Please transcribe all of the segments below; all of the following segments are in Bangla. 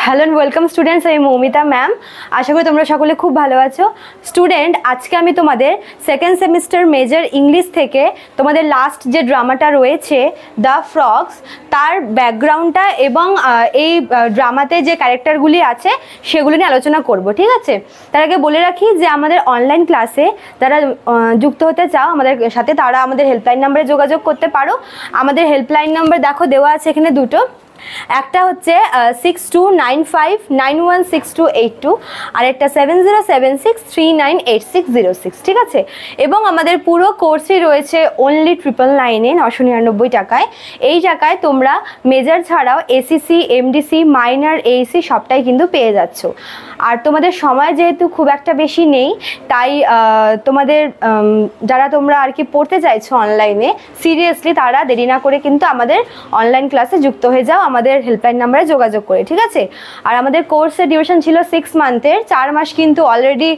হ্যালো এন্ড ওয়েলকাম স্টুডেন্টস, আমি মৌমিতা ম্যাম। আশা করি তোমরা সকলে খুব ভালো আছো। স্টুডেন্ট, আজকে আমি তোমাদের সেকেন্ড সেমিস্টার মেজর ইংলিশ থেকে তোমাদের লাস্ট যে ড্রামাটা রয়েছে দ্য ফ্রগস, তার ব্যাকগ্রাউন্ডটা এবং এই ড্রামাতে যে ক্যারেক্টারগুলি আছে সেগুলো নিয়ে আলোচনা করব, ঠিক আছে? তার আগে বলে রাখি যে আমাদের অনলাইন ক্লাসে যারা যুক্ত হতে চাও আমাদের সাথে, তারা আমাদের হেল্পলাইন নাম্বারে যোগাযোগ করতে পারো। আমাদের হেল্পলাইন নাম্বার দেখো দেওয়া আছে এখানে দুটো। একটা হচ্ছে 6295916282 আর একটা 7076398606, ঠিক আছে? এবং আমাদের পুরো কোর্সই রয়েছে অনলি 999 999 টাকায়। এই টাকায় তোমরা মেজর ছাড়াও এসিসি, এমডিসি, মাইনর, এইসি সবটাই কিন্তু পেয়ে যাচ্ছ। আর তোমাদের সময় যেহেতু খুব একটা বেশি নেই, তাই তোমাদের যারা তোমরা আর কি পড়তে চাইছো অনলাইনে সিরিয়াসলি, তারা দেরি না করে কিন্তু আমাদের অনলাইন ক্লাসে যুক্ত হয়ে যাও আমাদের হেল্পলাইন নাম্বারে যোগাযোগ করে, ঠিক আছে? আর আমাদের কোর্সের ডিউরেশন ছিল 6 মান্থের, 4 মাস কিন্তু অলরেডি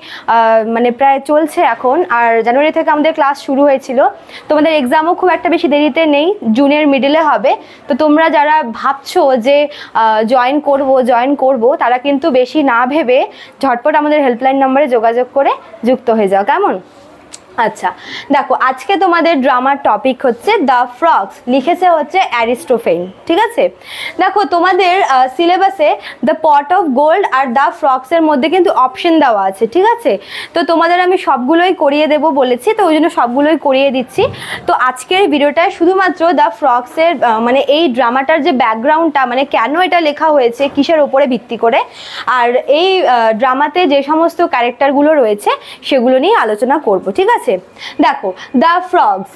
মানে প্রায় চলছে এখন। আর জানুয়ারি থেকে আমাদের ক্লাস শুরু হয়েছিল। তোমাদের এক্সামও খুব একটা বেশি দেরিতে নেই, জুনের মিডলে হবে। তো তোমরা যারা ভাবছো যে জয়েন করব, তারা কিন্তু বেশি না ভেবে ঝটপট আমাদের হেল্পলাইন নাম্বারে যোগাযোগ করে যুক্ত হয়ে যাও, কেমন? আচ্ছা, দেখো আজকে তোমাদের ড্রামার টপিক হচ্ছে দ্য ফ্রগস, লিখেছে হচ্ছে অ্যারিস্টোফেন, ঠিক আছে? দেখো তোমাদের সিলেবাসে দ্য পট অফ গোল্ড আর দ্য ফ্রগসের মধ্যে কিন্তু অপশন দেওয়া আছে, ঠিক আছে? তো তোমাদের আমি সবগুলোই করিয়ে দেবো বলেছি, তো ওই জন্য সবগুলোই করিয়ে দিচ্ছি। তো আজকের ভিডিওটায় শুধুমাত্র দ্য ফ্রগসের মানে এই ড্রামাটার যে ব্যাকগ্রাউন্ডটা, মানে কেন এটা লেখা হয়েছে, কিসের ওপরে ভিত্তি করে, আর এই ড্রামাতে যে সমস্ত ক্যারেক্টারগুলো রয়েছে সেগুলো নিয়ে আলোচনা করব, ঠিক আছে? দেখো দ্য ফ্রগস,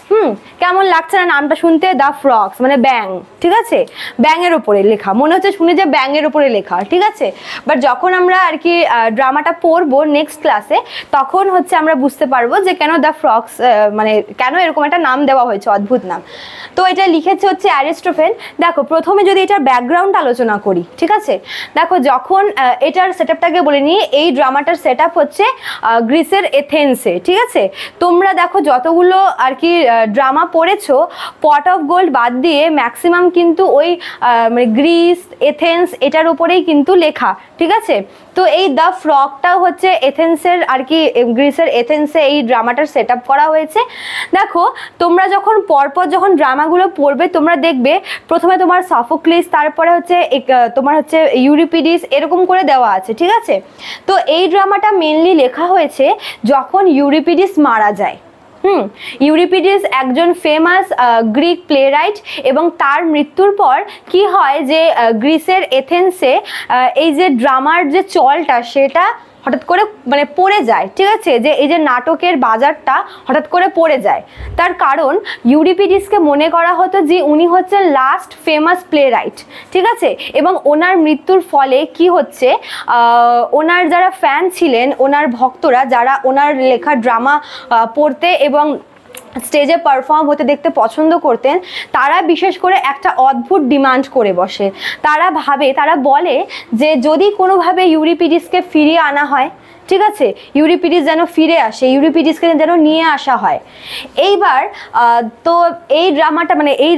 কেমন লাগছে না নামটা শুনতে? দ্য ফ্রগস মানে ব্যাং, ঠিক আছে? ব্যাঙের উপরে লেখা, মনে হচ্ছে শুনে যে ব্যাঙের উপরে লেখা, ঠিক আছে? বাট যখন আমরা আর কি ড্রামাটা পড়বো নেক্সট ক্লাসে, তখন হচ্ছে আমরা বুঝতে পারবো যে কেন দ্য ফ্রগস, মানে কেন এরকম একটা নাম দেওয়া হয়েছে, অদ্ভুত নাম। তো এটা লিখেছে হচ্ছে অ্যারিস্টোফেন। দেখো প্রথমে যদি এটার ব্যাকগ্রাউন্ড আলোচনা করি, ঠিক আছে? দেখো যখন এটার সেটআপটাকে বলে নিই, এই ড্রামাটার সেটআপ হচ্ছে গ্রিসের এথেন্সে, ঠিক আছে? তোমরা দেখো যতগুলো আর কি ড্রামা পড়েছো, পট অফ গোল্ড বাদ দিয়ে ম্যাক্সিমাম কিন্তু ওই মানে গ্রিস, এথেন্স এটার উপরেই কিন্তু লেখা, ঠিক আছে? তো এই দ্য ফ্রগটাও হচ্ছে এথেন্সের আর কি, গ্রিসের এথেন্সে এই ড্রামাটার সেট আপ করা হয়েছে। দেখো তোমরা যখন পরপর যখন ড্রামাগুলো পড়বে, তোমরা দেখবে প্রথমে তোমার সফোক্লিস, তারপরে হচ্ছে তোমার হচ্ছে ইউরিপিডিস, এরকম করে দেওয়া আছে, ঠিক আছে? তো এই ড্রামাটা মেনলি লেখা হয়েছে যখন ইউরিপিডিস মারা যায়। ইউরিপিডিস একজন ফেমাস গ্রিক প্লেরাইট, এবং তার মৃত্যুর পর কি হয় যে গ্রিসের এথেন্সে এই যে ড্রামার যে চলটা সেটা হঠাৎ করে মানে পড়ে যায়, ঠিক আছে? যে এই যে নাটকের বাজারটা হঠাৎ করে পড়ে যায়। তার কারণ ইউরিপিডিসকে মনে করা হতো যে উনি হচ্ছেন লাস্ট ফেমাস প্লেরাইট, ঠিক আছে? এবং ওনার মৃত্যুর ফলে কি হচ্ছে, ওনার যারা ফ্যান ছিলেন, ওনার ভক্তরা যারা ওনার লেখা ড্রামা পড়তে এবং স্টেজে পারফর্ম হতে দেখতে পছন্দ করতেন, তারা বিশেষ করে একটা অদ্ভুত ডিমান্ড করে বসে। তারা বলে যে যদি কোনোভাবে ইউরিপিডিসকে ফিরিয়ে আনা হয়, ঠিক আছে? ইউরিপিডিস যেন ফিরে আসে, ইউরিপিডিসকে যেন নিয়ে আসা হয়। এইবার তো এই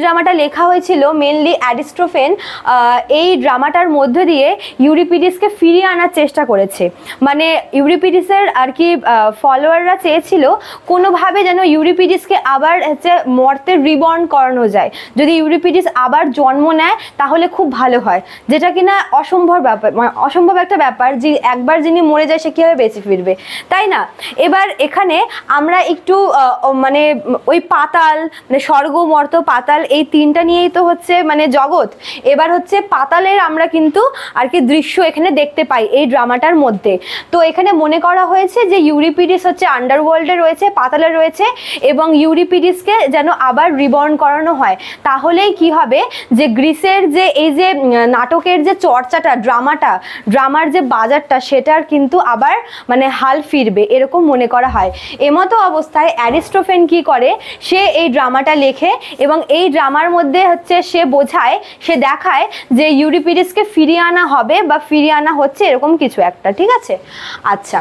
ড্রামাটা লেখা হয়েছিল মেনলি অ্যারিস্টোফেন এই ড্রামাটার মধ্য দিয়ে ইউরিপিডিসকে ফিরিয়ে আনার চেষ্টা করেছে। মানে ইউরিপিডিসের আর কি ফলোয়াররা চেয়েছিল কোনোভাবে যেন ইউরিপিডিসকে আবার হচ্ছে মর্তে রিবর্ন করানো যায়। যদি ইউরিপিডিস আবার জন্ম নেয় তাহলে খুব ভালো হয়, যেটা কিনা অসম্ভব একটা ব্যাপার যে একবার যিনি মরে যায় সে কীভাবে বেঁচে ফিরবে, তাই না? এবার এখানে আমরা একটু মানে ওই পাতাল, মানে স্বর্গ, মর্ত, পাতাল, এই তিনটা নিয়েই তো হচ্ছে মানে জগৎ। এবার হচ্ছে পাতালের আমরা কিন্তু আর কি দৃশ্য এখানে দেখতে পাই এই ড্রামাটার মধ্যে। তো এখানে মনে করা হয়েছে যে ইউরিপিডিস হচ্ছে আন্ডারওয়ার্ল্ডে রয়েছে, পাতালে রয়েছে, এবং ইউরিপিডিসকে যেন আবার রিবর্ন করানো হয়। তাহলেই কি হবে যে গ্রিসের যে এই যে নাটকের যে চর্চাটা, ড্রামার যে বাজারটা, সেটার কিন্তু আবার মানে হাল ফিরবে, এরকম মনে করা হয়। এমতো অবস্থায় অ্যারিস্টোফেন কি করে, সে এই ড্রামাটা লেখে এবং এই ড্রামার মধ্যে হচ্ছে সে দেখায় যে ইউরিপিডিসকে ফিরিয়ে আনা হবে বা ফিরিয়ে আনা হচ্ছে, এরকম কিছু একটা, ঠিক আছে? আচ্ছা,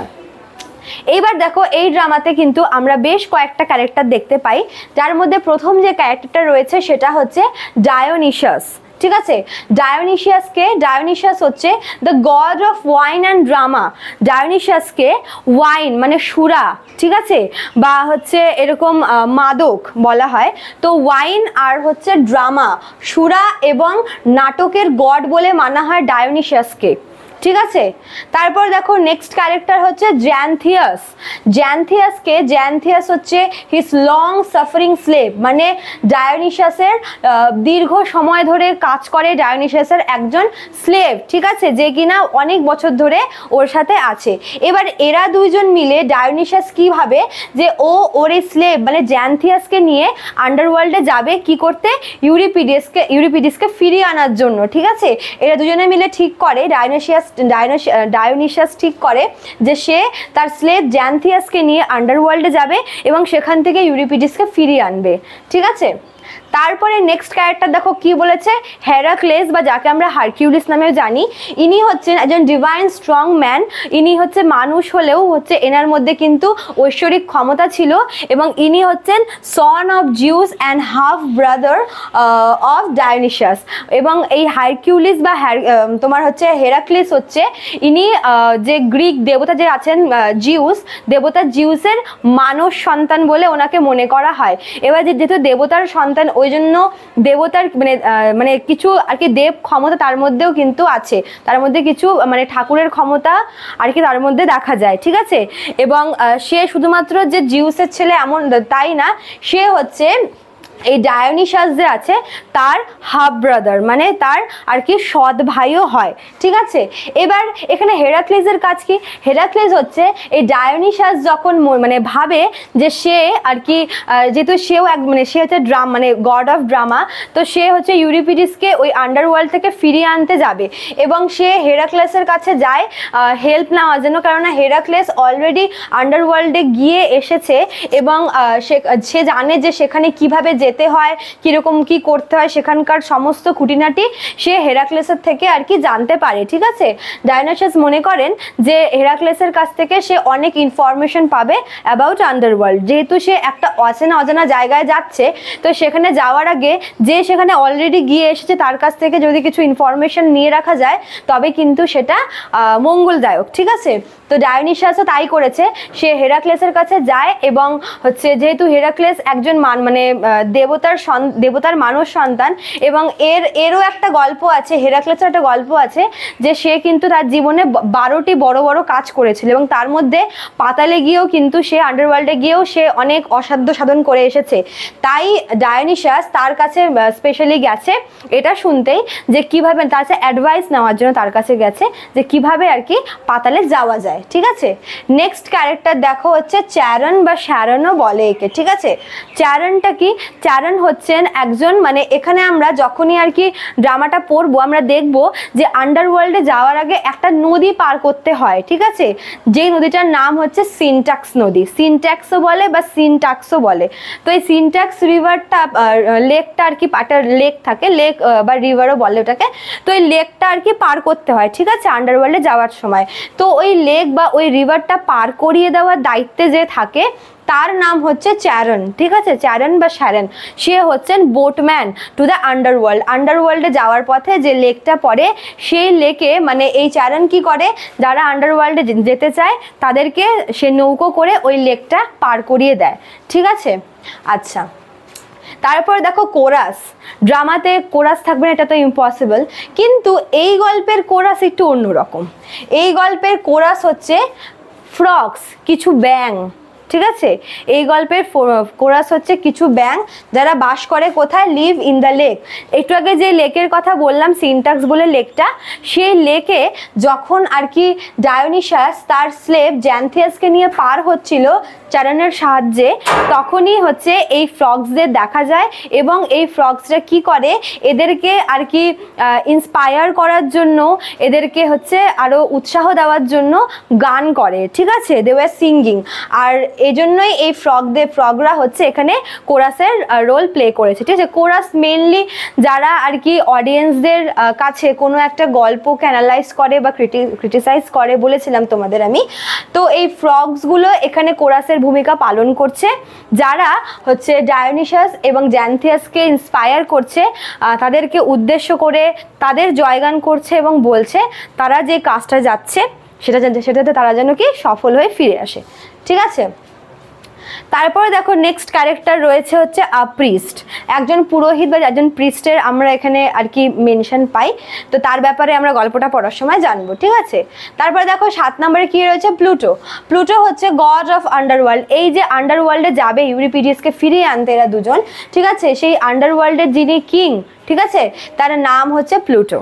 এইবার দেখো এই ড্রামাতে কিন্তু আমরা বেশ কয়েকটা ক্যারেক্টার দেখতে পাই, যার মধ্যে প্রথম যে ক্যারেক্টারটা রয়েছে সেটা হচ্ছে ডায়োনিসাস, ঠিক আছে। ডায়োনিশিয়াস হচ্ছে the god of wine and drama. ডায়োনিশিয়াসকে ওয়াইন মানে সুরা, ঠিক আছে, বা হচ্ছে এরকম মাদক বলা হয়। তো ওয়াইন আর হচ্ছে ড্রামা, সুরা এবং নাটকের গড বলে মানা হয় ডায়োনিশিয়াসকে, ঠিক আছে। তারপর দেখো নেক্সট ক্যারেক্টার হচ্ছে জ্যান্থিয়াস। জ্যান্থিয়াস হচ্ছে হিজ লং সাফারিং স্লেভ, মানে ডায়োনিশাসের দীর্ঘ সময় ধরে কাজ করে ডায়োনিশাসের একজন স্লেভ, ঠিক আছে, যে কিনা অনেক বছর ধরে ওর সাথে আছে। এবার এরা দুইজন মিলে ডায়োনিশাস কি ভাবে যে ওর এই স্লেভ মানে জ্যান্থিয়াসকে নিয়ে আন্ডারওয়ার্ল্ডে যাবে কি করতে, ইউরিপিডিসকে ফিরিয়ে আনার জন্য, ঠিক আছে। এরা দুজনে মিলে ঠিক করে, ডায়োনিশাস ঠিক করে যে সে তার স্লেভ জ্যান্থিয়াসকে নিয়ে আন্ডারওয়ার্ল্ডে যাবে এবং সেখান থেকে ইউরিপিডিসকে ফিরিয়ে আনবে, ঠিক আছে। তারপরে নেক্সট ক্যারেক্টার দেখো কি বলেছে, হেরাক্লেস বা যাকে আমরা হারকিউলিস নামেও জানি। ইনি হচ্ছেন একজন ডিভাইন স্ট্রং ম্যান। ইনি হচ্ছে মানুষ হলেও হচ্ছে এনার মধ্যে কিন্তু ঐশ্বরিক ক্ষমতা ছিল এবং ইনি হচ্ছেন son of Zeus and half brother of Dionysus. এবং এই হারকিউলিস বা তোমার হচ্ছে হেরাক্লিস হচ্ছে ইনি যে গ্রিক দেবতা যে আছেন জিউস, দেবতা জিউসের মানস সন্তান বলে ওনাকে মনে করা হয়। এবার যেহেতু দেবতার সন্তান ওই জন্য দেবতার মানে কিছু আর কি দেব ক্ষমতা তার মধ্যেও কিন্তু আছে, তার মধ্যে কিছু মানে ঠাকুরের ক্ষমতা আর কি তার মধ্যে দেখা যায়, ঠিক আছে। এবং সে শুধুমাত্র যে জিউসের ছেলে এমন তাই না, সে হচ্ছে এই ডায়োনিশাস যে আছে তার হাফ ব্রাদার, মানে তার আর কি সৎ ভাইও হয়, ঠিক আছে। এবার এখানে হেরাক্লিসের কাজ কি, হেরাক্লিস হচ্ছে এই ডায়োনিশাস যখন মানে ভাবে যে সে আর কি যেহেতু সেও মানে সে হচ্ছে মানে গড অফ ড্রামা, তো সে হচ্ছে ইউরিপিডিসকে ওই আন্ডারওয়ার্ল্ড থেকে ফিরিয়ে আনতে যাবে এবং সে হেরাক্লেসের কাছে যায় হেল্প নেওয়ার জন্য, কেননা হেরাক্লেস অলরেডি আন্ডারওয়ার্ল্ডে গিয়ে এসেছে এবং সে জানে যে সেখানে কিভাবে যেতে হয়, কিরকম কি করতে হয়, সেখানকার সমস্ত খুঁটিনাটি সে হেরাক্লেসের থেকে আর কি জানতে পারে, ঠিক আছে। ডায়োনিশাস মনে করেন যে হেরাক্লেসের কাছ থেকে সে অনেক ইনফরমেশন পাবে অ্যাবাউট আন্ডারওয়ার্ল্ড, যেহেতু সে একটা অজানা জায়গায় যাচ্ছে, তো সেখানে যাওয়ার আগে যে সেখানে অলরেডি গিয়ে এসেছে তার কাছ থেকে যদি কিছু ইনফরমেশন নিয়ে রাখা যায় তবে কিন্তু সেটা মঙ্গলদায়ক, ঠিক আছে। তো ডায়োনিশাসও তাই করেছে, সে হেরাক্লেসের কাছে যায় এবং হচ্ছে যেহেতু হেরাক্লেস একজন মানে দেবতার মানস সন্তান এবং এরও একটা গল্প আছে, হেরাক্লেসের একটা গল্প আছে যে সে কিন্তু তার জীবনে 12টি বড় বড় কাজ করেছিল এবং তার মধ্যে পাতালে গিয়েও কিন্তু সে আন্ডারওয়ার্ল্ডে গিয়েও সে অনেক অসাধ্য সাধন করে এসেছে। তাই ডায়োনিশাস তার কাছে স্পেশালি গেছে এটা শুনতেই যে কিভাবে তার কাছে অ্যাডভাইস নেওয়ার জন্য তার কাছে গেছে যে কিভাবে আর কি পাতালে যাওয়া যায়, ঠিক আছে। নেক্সট ক্যারেক্টার দেখো হচ্ছে চ্যারন বা শ্যারনও বলে একে, ঠিক আছে। চ্যারনটা কি, চ্যারন হচ্ছেন একজন মানে এখানে আমরা যখনই আর কি ড্রামাটা পড়বো আমরা দেখব যে আন্ডারওয়ার্ল্ডে যাওয়ার আগে একটা নদী পার করতে হয়, ঠিক আছে, যেই নদীটার নাম হচ্ছে সিনট্যাক্স নদী, সিনট্যাক্সও বলে বা সিনট্যাক্সও বলে। তো এই সিনট্যাক্স রিভারটা লেকটা আর কি একটা লেক থাকে, লেক বা রিভারও বলে ওটাকে, তো এই লেকটা আর কি পার করতে হয়, ঠিক আছে, আন্ডারওয়ার্ল্ডে যাওয়ার সময়। তো ওই লেক বা ওই রিভারটা পার করিয়ে দেওয়ার দায়িত্বে যে থাকে তার নাম হচ্ছে চ্যারন, ঠিক আছে, চ্যারন বা শ্যারন। সে হচ্ছেন বোটম্যান টু দ্য আন্ডারওয়ার্ল্ডে যাওয়ার পথে যে লেকটা পড়ে সেই লেকে মানে এই চ্যারন কি করে, যারা আন্ডারওয়ার্ল্ডে যেতে চায় তাদেরকে সে নৌকো করে ওই লেকটা পার করিয়ে দেয়, ঠিক আছে। আচ্ছা, তারপর দেখো কোরাস। ড্রামাতে কোরাস থাকবে না এটা তো ইম্পসিবল, কিন্তু এই গল্পের কোরাস একটু অন্যরকম। এই গল্পের কোরাস হচ্ছে ফ্রগস, কিছু ব্যাঙ, ঠিক আছে। এই গল্পের কোরাস হচ্ছে কিছু ব্যাঙ যারা বাস করে কোথায়, লিভ ইন দ্য লেক। একটু আগে যে লেকের কথা বললাম সিনট্যাক্স বলে লেকটা, সেই লেকে যখন আর কি ডায়োনিশাস তার স্লেভ জ্যান্থিয়াসকে নিয়ে পার হচ্ছিল চ্যারনের সাহায্যে, তখনই হচ্ছে এই ফ্রগসদের দেখা যায় এবং এই ফ্রগসরা কি করে, এদেরকে আর কি ইন্সপায়ার করার জন্য, এদেরকে হচ্ছে আরও উৎসাহ দেওয়ার জন্য গান করে, ঠিক আছে, দে ওয়ার সিঙ্গিং। আর এই জন্যই এই ফ্রগরা হচ্ছে এখানে কোরাসের রোল প্লে করেছে, ঠিক আছে। কোরাস মেনলি যারা আর কি অডিয়েন্সদের কাছে কোনো একটা গল্পকে অ্যানালাইজ করে বা ক্রিটিসাইজ করে, বলেছিলাম তোমাদের আমি। তো এই ফ্রগসগুলো এখানে কোরাসের ভূমিকা পালন করছে, যারা হচ্ছে ডায়োনিসাস এবং জ্যান্থিয়াসকে ইন্সপায়ার করছে, তাদেরকে উদ্দেশ্য করে তাদের জয়গান করছে এবং বলছে তারা যে কাজটা যাচ্ছে সেটাতে তারা যেন কি সফল হয়ে ফিরে আসে, ঠিক আছে। তারপরে দেখো নেক্সট ক্যারেক্টার রয়েছে হচ্ছে প্রিস্ট, একজন পুরোহিত বা একজন প্রিস্টের আমরা এখানে আর কি মেনশন পাই। তো তার ব্যাপারে আমরা গল্পটা পড়ার সময় জানবো, ঠিক আছে। তারপরে দেখো 7 নম্বরে কি রয়েছে, প্লুটো। প্লুটো হচ্ছে গড অফ আন্ডারওয়ার্ল্ড। এই যে আন্ডারওয়ার্ল্ডে যাবে ইউরিপিডিয়াসকে ফিরিয়ে আনতে এরা দুজন, ঠিক আছে, সেই আন্ডারওয়ার্ল্ডের যিনি কিং, ঠিক আছে, তার নাম হচ্ছে প্লুটো।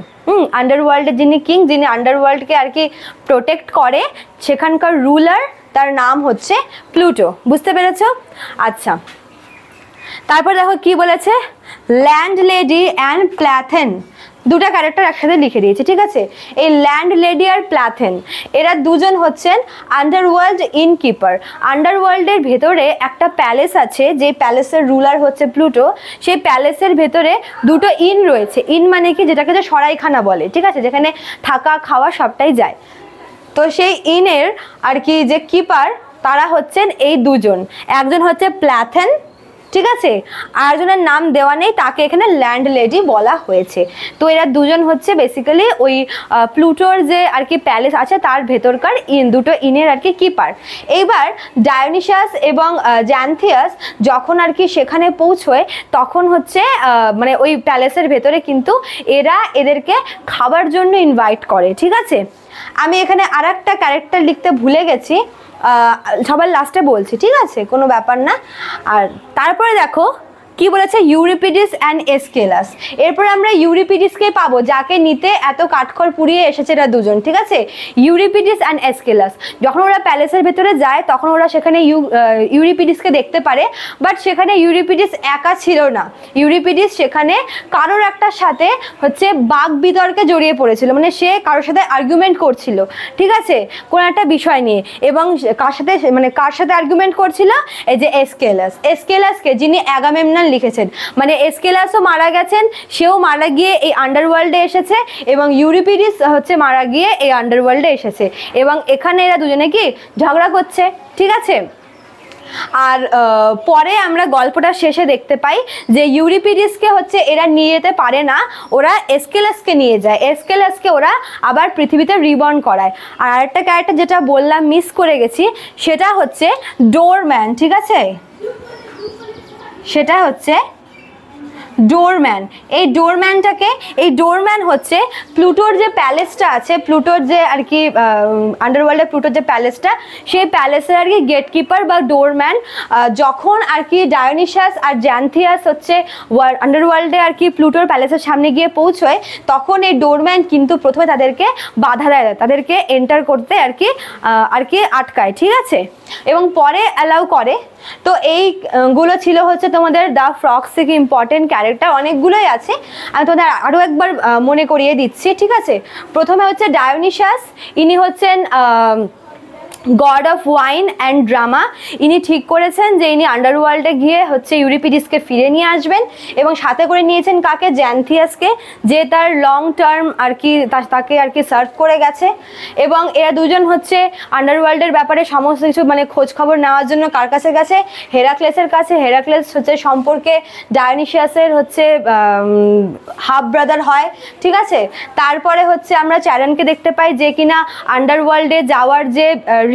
আন্ডারওয়ার্ল্ডের যিনি কিং, যিনি আন্ডারওয়ার্ল্ডকে আর কি প্রোটেক্ট করে, সেখানকার রুলার, তার নাম হচ্ছে প্লুটো। বুঝতে পেরেছ? আচ্ছা, তারপর দেখো কি বলেছে, ল্যান্ড লেডি অ্যান্ড প্ল্যাথেন, দুটা ক্যারেক্টার একসাথে লিখে দিয়েছে, ঠিক আছে। এই ল্যান্ড লেডি আর প্ল্যাথেন এরা দুজন হচ্ছেন আন্ডারওয়ার্ল্ড ইনকিপার। আন্ডারওয়ার্ল্ডের ভেতরে একটা প্যালেস আছে, যে প্যালেসের রুলার হচ্ছে প্লুটো। সেই প্যালেসের ভেতরে দুটো ইন রয়েছে। ইন মানে কি, যেটাকে যে সরাইখানা বলে, ঠিক আছে, যেখানে থাকা খাওয়া সবটাই যায়। তো সেই ইনের আর কি যে কিপার, তারা হচ্ছেন এই দুজন, একজন হচ্ছে প্ল্যাথেন, ঠিক আছে, আরেকজনের নাম দেওয়া নেই, তাকে এখানে ল্যান্ড লেডি বলা হয়েছে। তো এরা দুজন হচ্ছে বেসিক্যালি ওই প্লুটোর যে আর কি প্যালেস আছে তার ভেতরকার দুটো ইনের আর কি কিপার। এইবার ডায়োনিসাস এবং জ্যান্থিয়াস যখন আর কি সেখানে পৌঁছয়, তখন হচ্ছে মানে ওই প্যালেসের ভেতরে কিন্তু এরা এদেরকে খাবার জন্য ইনভাইট করে, ঠিক আছে। আমি এখানে আর একটা ক্যারেক্টার লিখতে ভুলে গেছি, সবার লাস্টে বলছি, ঠিক আছে, কোনো ব্যাপার না। আর তারপরে দেখো কি বলেছে, ইউরিপিডিস অ্যান্ড এসকেলাস। এরপরে আমরা ইউরিপিডিসকে পাবো, যাকে নিতে এত কাঠখড় পুড়িয়ে এসেছে এরা দুজন, ঠিক আছে। ইউরিপিডিস অ্যান্ড এসকেলাস যখন ওরা প্যালেসের ভেতরে যায়, তখন ওরা সেখানে ইউরিপিডিসকে দেখতে পারে। বাট সেখানে ইউরিপিডিস একা ছিল না, ইউরিপিডিস সেখানে কারোর একটার সাথে হচ্ছে বাক বিতর্কে জড়িয়ে পড়েছিল, মানে সে কারোর সাথে আর্গুমেন্ট করছিল, ঠিক আছে, কোনো একটা বিষয় নিয়ে। এবং কার সাথে আর্গুমেন্ট করছিল, এই যে এসকেলাসকে, যিনি অ্যাগামেমনন লিখেছেন, মানে এসকেলাসও মারা গেছেন, সেও মারা গিয়ে এই আন্ডারওয়ার্ল্ডে এসেছে, এবং ইউরিপিডিস হচ্ছে মারা গিয়ে এই আন্ডারওয়ার্ল্ডে এসেছে, এবং এখানে এরা দুজনে কি ঝগড়া করছে, ঠিক আছে। আর পরে আমরা গল্পটা শেষে দেখতে পাই যে ইউরিপিডিসকে হচ্ছে এরা নিয়ে যেতে পারে না, ওরা এসকেলাসকে নিয়ে যায়, এসকেলাসকে ওরা আবার পৃথিবীতে রিবর্ন করায়। আর আরেকটা ক্যারেক্টার যেটা বললাম মিস করে গেছি, সেটা হচ্ছে ডোরম্যান, ঠিক আছে, সেটা হচ্ছে ডোরম্যান। এই ডোরম্যান হচ্ছে প্লুটোর যে প্যালেসটা আছে, প্লুটোর যে আর কি আন্ডারওয়ার্ল্ডে প্লুটোর যে প্যালেসটা, সেই প্যালেসের আর কি গেটকিপার বা ডোরম্যান। যখন আর কি ডায়োনিসাস আর জ্যান্থিয়াস হচ্ছে আন্ডারওয়ার্ল্ডে আর কি প্লুটোর প্যালেসের সামনে গিয়ে পৌঁছয়, তখন এই ডোরম্যান কিন্তু প্রথমে তাদেরকে বাধা দেয়, তাদেরকে এন্টার করতে আর কি আটকায়, ঠিক আছে, এবং পরে অ্যালাউ করে। তো এইগুলো ছিল হচ্ছে তোমাদের দ্য ফ্রগস থেকে ইম্পর্টেন্ট ক্যারেক্টার, অনেকগুলোই আছে, আমি তোমাদের আরও একবার মনে করিয়ে দিচ্ছি, ঠিক আছে। প্রথমে হচ্ছে ডায়োনিসাস, ইনি হচ্ছেন god of wine and drama. ইনি ঠিক করেছেন যে ইনি আন্ডারওয়ার্ল্ডে গিয়ে হচ্ছে ইউরিপিডিসকে ফিরে নিয়ে আসবেন, এবং সাথে করে নিয়েছেন কাকে, জ্যান্থিয়াসকে, যে তার লং টার্ম আর কি তাকে আর কি সার্ভ করে গেছে। এবং এরা দুজন হচ্ছে আন্ডারওয়ার্ল্ডের ব্যাপারে সমস্ত কিছু মানে খোঁজ খবর নেওয়ার জন্য কার কাছে গেছে, হেরাক্লেসের কাছে। হেরাক্লেস হচ্ছে সম্পর্কে ডায়োনিসাসের হচ্ছে হাফ ব্রাদার হয়, ঠিক আছে। তারপরে হচ্ছে আমরা চ্যারনকে দেখতে পাই, যে কিনা আন্ডারওয়ার্ল্ডে যাওয়ার যে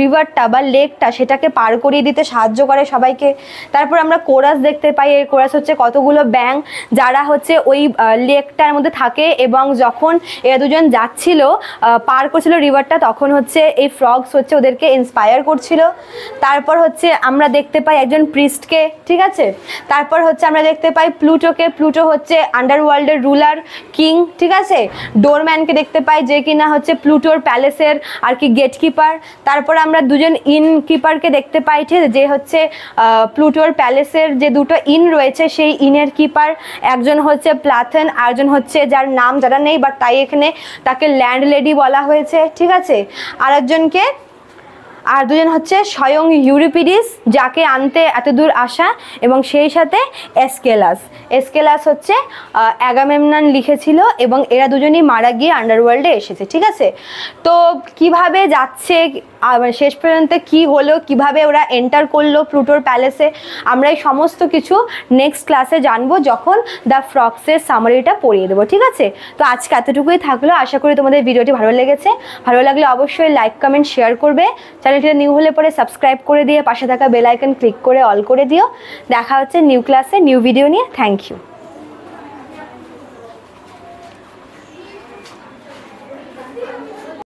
রিভারটা বা লেকটা, সেটাকে পার করিয়ে দিতে সাহায্য করে সবাইকে। তারপর আমরা কোরাস দেখতে পাই, এই কোরাস হচ্ছে কতগুলো ব্যাঙ যারা হচ্ছে ওই লেকটার মধ্যে থাকে, এবং যখন এরা দুজন যাচ্ছিল পার করছিল রিভারটা, তখন হচ্ছে এই ফ্রগস হচ্ছে ওদেরকে ইন্সপায়ার করছিল। তারপর হচ্ছে আমরা দেখতে পাই একজন প্রিস্টকে, ঠিক আছে। তারপর হচ্ছে আমরা দেখতে পাই প্লুটোকে, প্লুটো হচ্ছে আন্ডারওয়ার্ল্ডের রুলার কিং, ঠিক আছে। ডোরম্যানকে দেখতে পাই, যে কিনা হচ্ছে প্লুটোর প্যালেসের আর কি গেটকিপার। তারপর আমরা দুজন ইন কিপারকে দেখতে পাই, ঠিক আছে, যে হচ্ছে প্লুটোর প্যালেসের যে দুটো ইন রয়েছে সেই ইনের কিপার, একজন হচ্ছে প্ল্যাথেন, আরেকজন হচ্ছে যার নাম জানা নেই, বাট তাই এখানে তাকে ল্যান্ড লেডি বলা হয়েছে, ঠিক আছে। আরেকজনকে আর দুজন হচ্ছে স্বয়ং ইউরিপিডিস, যাকে আনতে এত দূর আসা, এবং সেই সাথে এসকেলাস হচ্ছে অ্যাগামেমনন লিখেছিল, এবং এরা দুজনই মারা গিয়ে আন্ডারওয়ার্ল্ডে এসেছে। ঠিক আছে, তো কিভাবে যাচ্ছে শেষ পর্যন্ত কি হলো, কিভাবে ওরা এন্টার করলো প্লুটোর প্যালেসে, আমরা এই সমস্ত কিছু নেক্সট ক্লাসে জানবো যখন দ্য ফ্রক্সের সামারিটা পড়িয়ে দেবো। ঠিক আছে, তো আজকে এতটুকুই থাকলো। আশা করি তোমাদের ভিডিওটি ভালো লেগেছে। ভালো লাগলে অবশ্যই লাইক কমেন্ট শেয়ার করবে। চ্যানেলটিতে নিউ হলে পরে সাবস্ক্রাইব করে দিয়ে পাশে থাকা বেল আইকন ক্লিক করে অল করে দিও। দেখা হচ্ছে নিউ ক্লাসে নিউ ভিডিও নিয়ে। Thank you.